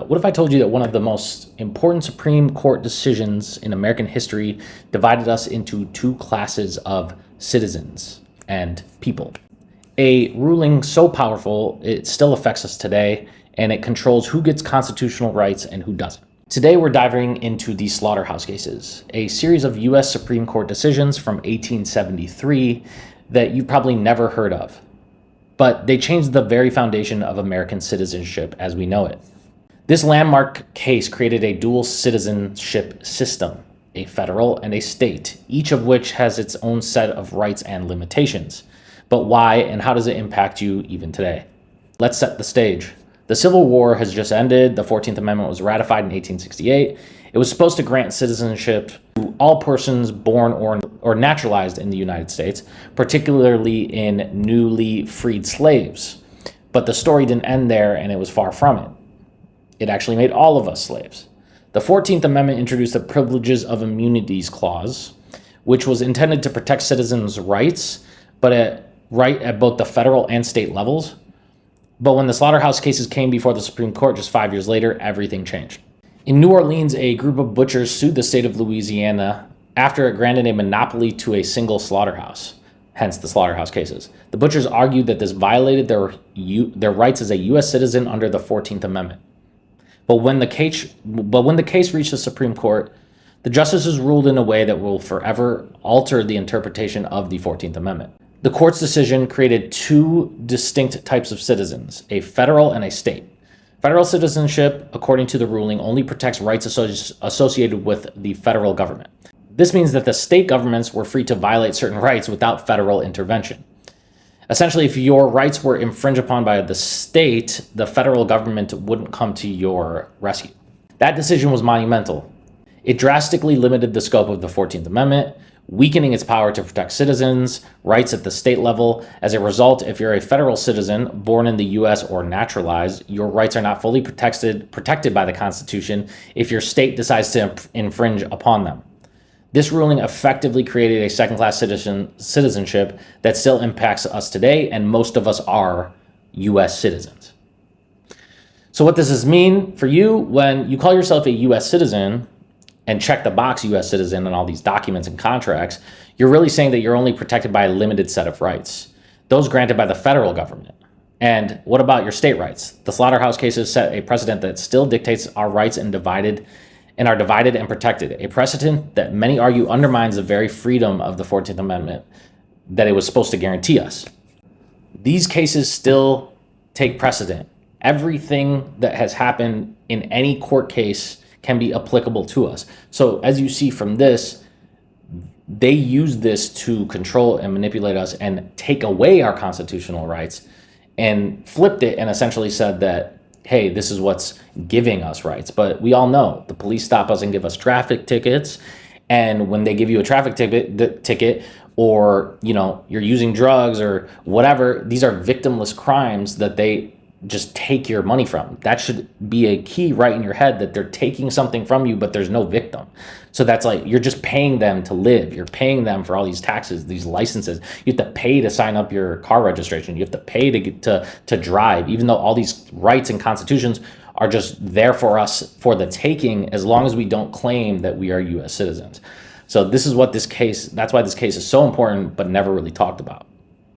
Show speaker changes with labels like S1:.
S1: What if I told you that one of the most important Supreme Court decisions in American history divided us into two classes of citizens and people? A ruling so powerful, it still affects us today, and it controls who gets constitutional rights and who doesn't. Today, we're diving into the Slaughterhouse Cases, a series of U.S. Supreme Court decisions from 1873 that you've probably never heard of. But they changed the very foundation of American citizenship as we know it. This landmark case created a dual citizenship system, a federal and a state, each of which has its own set of rights and limitations. But why and how does it impact you even today? Let's set the stage. The Civil War has just ended. The 14th Amendment was ratified in 1868. It was supposed to grant citizenship to all persons born or naturalized in the United States, particularly in newly freed slaves. But the story didn't end there, and it was far from it. It actually made all of us slaves. The 14th Amendment introduced the Privileges of Immunities Clause, which was intended to protect citizens' rights, but at both the federal and state levels. But when the Slaughterhouse Cases came before the Supreme Court just 5 years later, everything changed. In New Orleans, a group of butchers sued the state of Louisiana after it granted a monopoly to a single slaughterhouse, hence the Slaughterhouse Cases. The butchers argued that this violated their rights as a U.S. citizen under the 14th Amendment. But when the case reached the Supreme Court, the justices ruled in a way that will forever alter the interpretation of the 14th Amendment. The court's decision created two distinct types of citizens, a federal and a state. Federal citizenship, according to the ruling, only protects rights associated with the federal government. This means that the state governments were free to violate certain rights without federal intervention. Essentially, if your rights were infringed upon by the state, the federal government wouldn't come to your rescue. That decision was monumental. It drastically limited the scope of the 14th Amendment, weakening its power to protect citizens' rights at the state level. As a result, if you're a federal citizen born in the U.S. or naturalized, your rights are not fully protected by the Constitution if your state decides to infringe upon them. This ruling effectively created a second-class citizenship that still impacts us today, and most of us are U.S. citizens. So what does this mean for you when you call yourself a U.S. citizen and check the box U.S. citizen on all these documents and contracts? You're really saying that you're only protected by a limited set of rights, those granted by the federal government. And what about your state rights? The Slaughterhouse Cases set a precedent that still dictates our rights and are divided and protected, a precedent that many argue undermines the very freedom of the 14th Amendment that it was supposed to guarantee us. These cases still take precedent. Everything that has happened in any court case can be applicable to us. So as you see from this, they use this to control and manipulate us and take away our constitutional rights and flipped it and essentially said that, hey, this is what's giving us rights. But we all know the police stop us and give us traffic tickets. And when they give you a traffic ticket or, you're using drugs or whatever, these are victimless crimes that they just take your money from. That should be a key right in your head, that they're taking something from you, but there's no victim. So that's like, you're just paying them to live. You're paying them for all these taxes, these licenses. You have to pay to sign up your car registration. You have to pay to drive, even though all these rights and constitutions are just there for us for the taking, as long as we don't claim that we are U.S. citizens. So that's why this case is so important, but never really talked about.